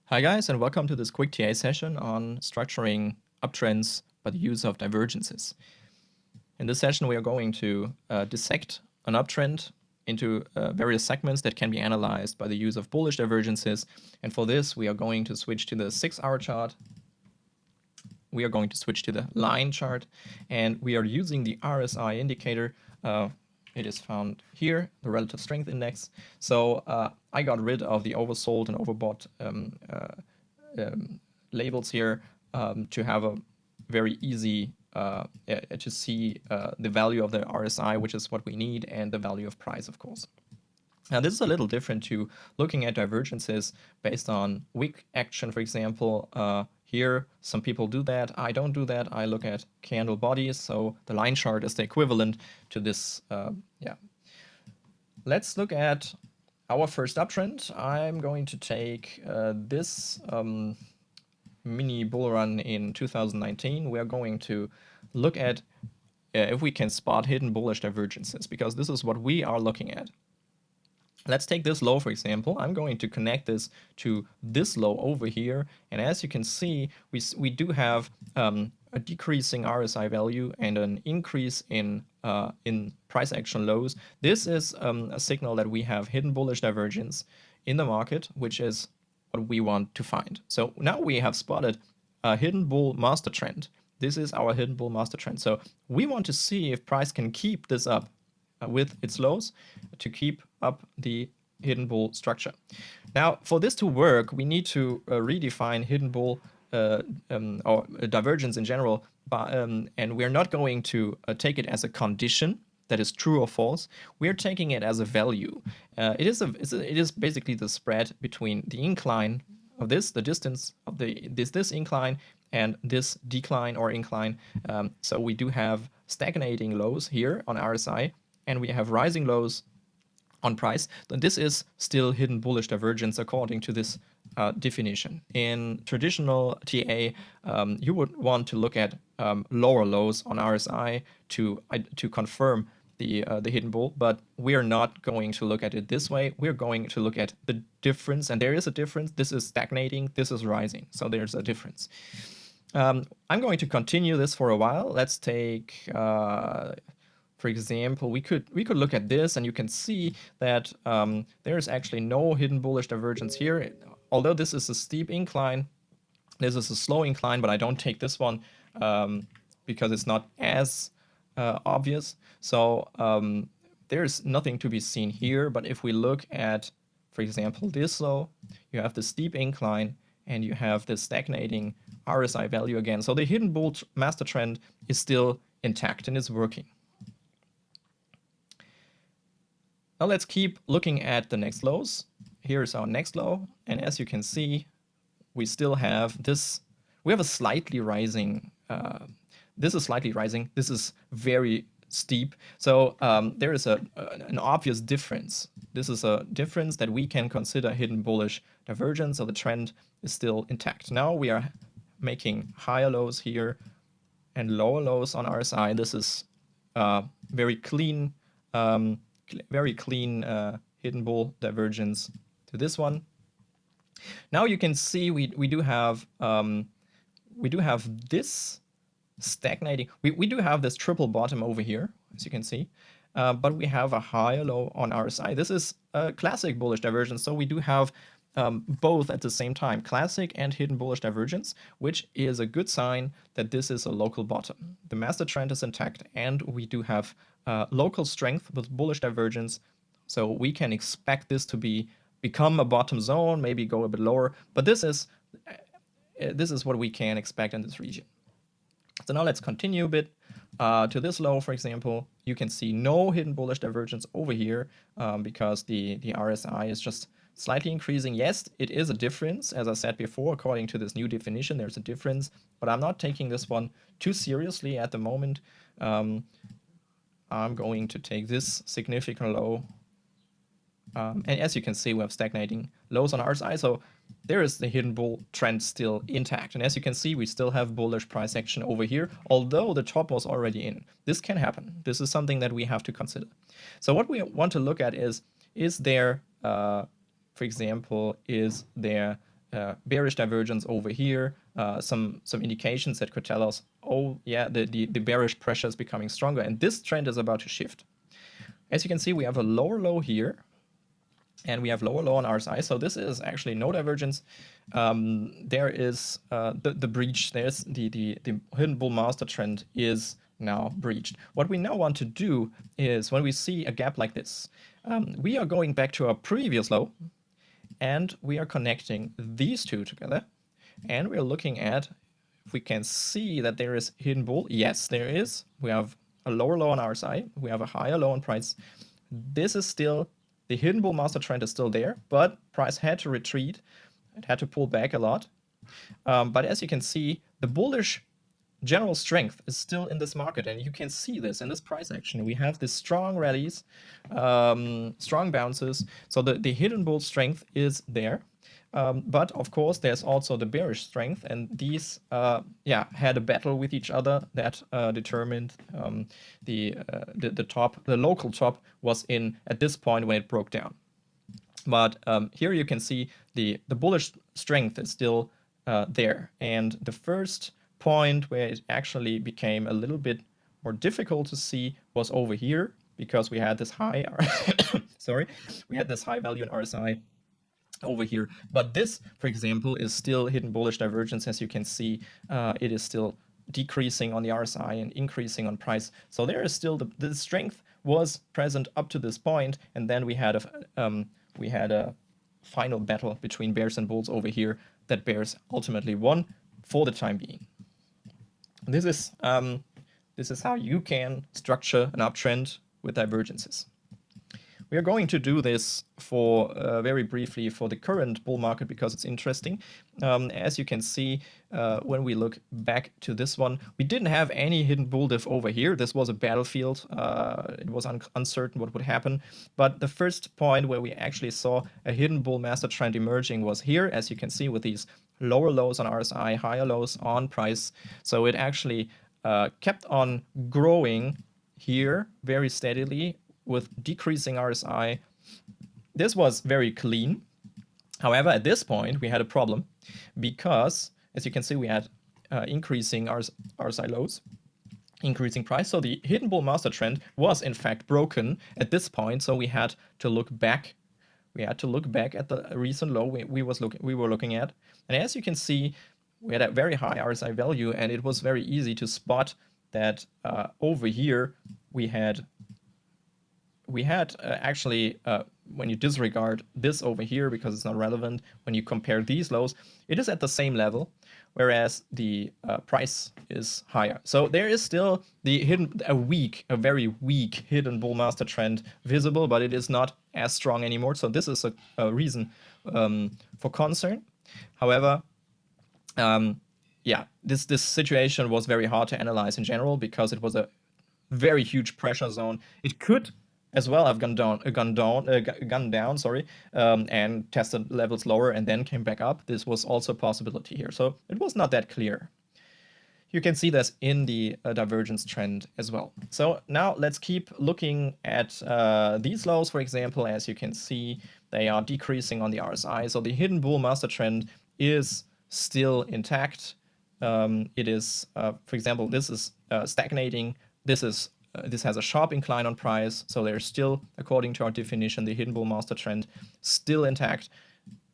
Hi guys, and welcome to this quick TA session on structuring uptrends by the use of divergences. In this session, we are going to dissect an uptrend into various segments that can be analyzed by the use of bullish divergences. And for this, we are going to switch to the 6-hour chart. We are going to switch to the line chart, and we are using the RSI indicator. It is found here, the relative strength index. So I got rid of the oversold and overbought labels here to have a very easy to see the value of the RSI, which is what we need, and the value of price, of course. Now, this is a little different to looking at divergences based on wick action, for example. Here, some people do that. I don't do that. I look at candle bodies, so the line chart is the equivalent to this. Let's look at our first uptrend. I'm going to take this mini bull run in 2019. We are going to look at if we can spot hidden bullish divergences, because this is what we are looking at. Let's take this low, for example. I'm going to connect this to this low over here. And as you can see, we do have a decreasing RSI value and an increase in price action lows. This is a signal that we have hidden bullish divergence in the market, which is what we want to find. So now we have spotted a hidden bull master trend. This is our hidden bull master trend. So we want to see if price can keep this up with its lows to keep up the hidden bull structure. Now, for this to work, we need to redefine hidden bull or divergence in general, and we're not going to take it as a condition that is true or false. We're taking it as a value. It is basically the spread between the incline of this, the distance of this incline, and this decline or incline. So we do have stagnating lows here on RSI, and we have rising lows on price. Then this is still hidden bullish divergence according to this definition. In traditional TA, you would want to look at lower lows on RSI to confirm the hidden bull, but we are not going to look at it this way. We're going to look at the difference, and there is a difference. This is stagnating, this is rising, so there's a difference. I'm going to continue this for a while. Let's take for example, we could look at this, and you can see that there is actually no hidden bullish divergence here. Although this is a steep incline, this is a slow incline, but I don't take this one because it's not as obvious. So there's nothing to be seen here. But if we look at, for example, this low, you have the steep incline, and you have the stagnating RSI value again. So the hidden bull master trend is still intact and is working. Now let's keep looking at the next lows. Here's our next low, and as you can see, we still have this. We have a slightly rising. This is slightly rising. This is very steep. So there is an obvious difference. This is a difference that we can consider hidden bullish divergence. So the trend is still intact. Now we are making higher lows here and lower lows on RSI. This is very clean. Hidden bull divergence to this one. Now you can see we do have this stagnating. We do have this triple bottom over here, as you can see, but we have a higher low on RSI. This is a classic bullish divergence, so we do have both at the same time, classic and hidden bullish divergence, which is a good sign that this is a local bottom. The master trend is intact, and we do have local strength with bullish divergence, so we can expect this to become a bottom zone, maybe go a bit lower, but this is what we can expect in this region. So now let's continue a bit to this low, for example. You can see no hidden bullish divergence over here because the RSI is just slightly increasing. Yes, it is a difference. As I said before, according to this new definition, there's a difference, but I'm not taking this one too seriously at the moment. I'm going to take this significant low. And as you can see, we have stagnating lows on RSI, so there is the hidden bull trend still intact. And as you can see, we still have bullish price action over here, although the top was already in. This can happen. This is something that we have to consider. So what we want to look at is there, for example, is there bearish divergence over here, some indications that could tell us, oh yeah, the bearish pressure is becoming stronger, and this trend is about to shift. As you can see, we have a lower low here, and we have lower low on RSI, so this is actually no divergence. There is the breach, there's the hidden bull master trend is now breached. What we now want to do is, when we see a gap like this, we are going back to our previous low, and we are connecting these two together, and we're looking at if we can see that there is hidden bull. Yes, there is. We have a lower low on RSI, we have a higher low on price. This is still, the hidden bull master trend is still there, but price had to retreat. It had to pull back a lot. But as you can see, the bullish general strength is still in this market, and you can see this in this price action. We have these strong rallies, strong bounces, so the hidden bull strength is there. But of course, there's also the bearish strength, and these had a battle with each other that determined the top. The local top was in at this point when it broke down. But here you can see the bullish strength is still there, and the first point where it actually became a little bit more difficult to see was over here, because we had this high we had this high value in RSI over here. But this, for example, is still hidden bullish divergence. As you can see, it is still decreasing on the RSI and increasing on price. So there is still the strength was present up to this point, and then we had a final battle between bears and bulls over here that bears ultimately won for the time being. This is how you can structure an uptrend with divergences. We are going to do this for very briefly for the current bull market because it's interesting. As you can see, when we look back to this one, we didn't have any hidden bull diff over here. This was a battlefield. It was uncertain what would happen. But the first point where we actually saw a hidden bull master trend emerging was here, as you can see, with these lower lows on RSI, higher lows on price. So it actually kept on growing here very steadily with decreasing RSI. This was very clean. However, at this point, we had a problem because, as you can see, we had increasing RSI lows, increasing price. So the hidden bull master trend was in fact broken at this point. So we had to look back. We had to look back at the recent low we were looking at. And as you can see, we had a very high RSI value, and it was very easy to spot that over here we had actually, when you disregard this over here because it's not relevant, when you compare these lows, it is at the same level, whereas the price is higher. So there is still a very weak hidden bull master trend visible, but it is not as strong anymore. So this is a reason for concern. However, this situation was very hard to analyze in general because it was a very huge pressure zone. It could as well have gone down, and tested levels lower and then came back up. This was also a possibility here. So it was not that clear. You can see this in the divergence trend as well. So now let's keep looking at these lows, for example. As you can see, they are decreasing on the RSI. So the hidden bull master trend is still intact. It is, for example, this is stagnating. This has a sharp incline on price, so there's still, according to our definition, the hidden bull master trend still intact.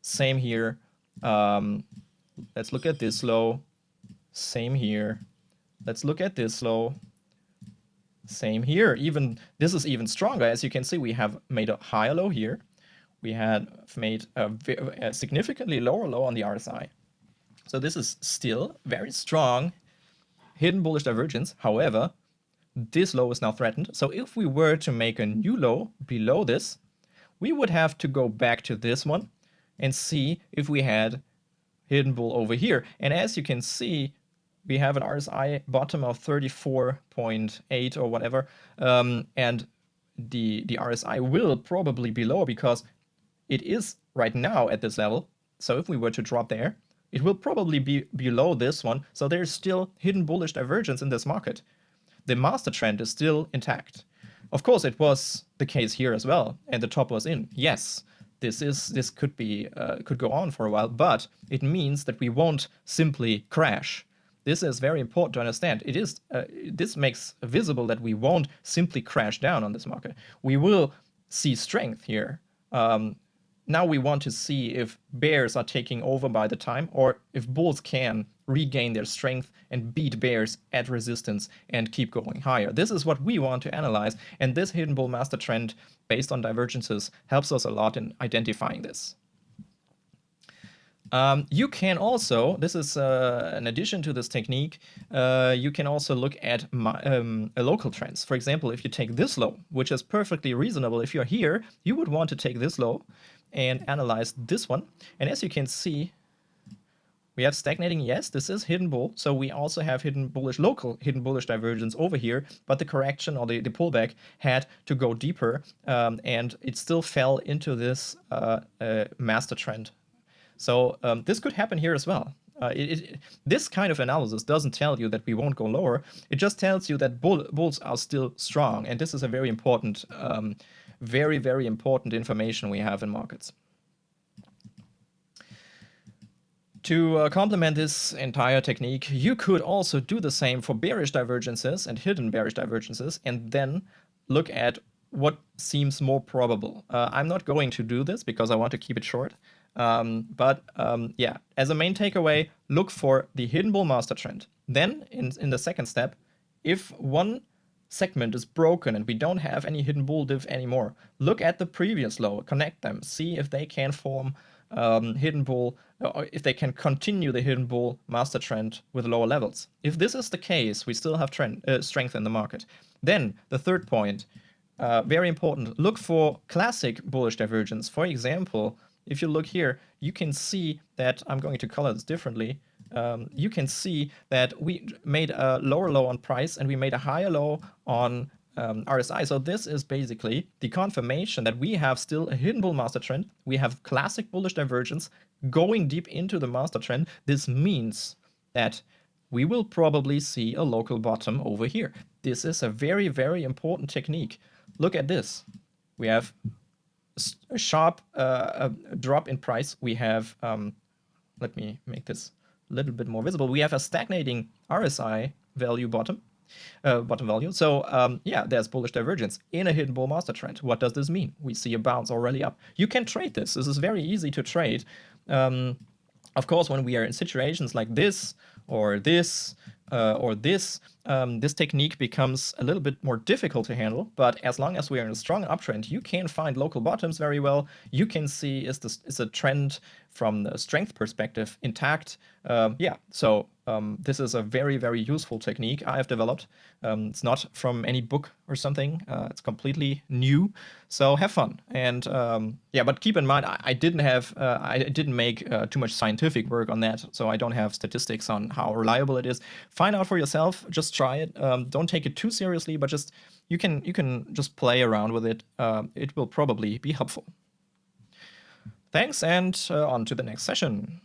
Same here. Let's look at this low. Same here. Let's look at this low. Same here. This is even stronger. As you can see, we have made a higher low here. We had made a significantly lower low on the RSI. So this is still very strong hidden bullish divergence. However, this low is now threatened. So if we were to make a new low below this, we would have to go back to this one and see if we had hidden bull over here. And as you can see, we have an RSI bottom of 34.8 or whatever. And the RSI will probably be lower because it is right now at this level. So if we were to drop there, it will probably be below this one. So there's still hidden bullish divergence in this market. The master trend is still intact. Of course, it was the case here as well, and the top was in. Yes, this could go on for a while, but it means that we won't simply crash. This is very important to understand. It is this makes visible that we won't simply crash down on this market. We will see strength here. Now we want to see if bears are taking over by the time, or if bulls can regain their strength and beat bears at resistance and keep going higher. This is what we want to analyze, and this hidden bull master trend based on divergences helps us a lot in identifying this. You can also, this is an addition to this technique, you can also look at local trends. For example, if you take this low, which is perfectly reasonable, if you're here, you would want to take this low and analyze this one. And as you can see, we have stagnating, yes, this is hidden bull. So we also have hidden bullish divergence over here, but the correction or the pullback had to go deeper, and it still fell into this master trend. So this could happen here as well. This kind of analysis doesn't tell you that we won't go lower. It just tells you that bulls are still strong, and this is a very important, very, very important information we have in markets. To complement this entire technique, you could also do the same for bearish divergences and hidden bearish divergences, and then look at what seems more probable. I'm not going to do this because I want to keep it short. Yeah, as a main takeaway, look for the hidden bull master trend. Then in the second step, if one segment is broken and we don't have any hidden bull div anymore, look at the previous low, connect them, see if they can form hidden bull, or if they can continue the hidden bull master trend with lower levels. If this is the case, we still have strength in the market. Then the third point, very important, look for classic bullish divergence. For example, if you look here, you can see that, I'm going to color this differently, you can see that we made a lower low on price and we made a higher low on RSI. So this is basically the confirmation that we have still a hidden bull master trend. We have classic bullish divergence going deep into the master trend. This means that we will probably see a local bottom over here. This is a very, very important technique. Look at this. We have a sharp drop in price. We have, let me make this a little bit more visible. We have a stagnating RSI value bottom value. So yeah, there's bullish divergence in a hidden bull master trend. What does this mean? We see a bounce already up. You can trade this. This is very easy to trade. Of course, when we are in situations like this or this, this technique becomes a little bit more difficult to handle. But as long as we are in a strong uptrend, you can find local bottoms very well. You can see is a trend from the strength perspective intact. Yeah, so this is a very, very useful technique I have developed. It's not from any book or something. It's completely new. So have fun. And yeah, but keep in mind, I didn't make too much scientific work on that. So I don't have statistics on how reliable it is. Find out for yourself. Just try it. Don't take it too seriously, but just you can just play around with it. It will probably be helpful. Thanks, and on to the next session.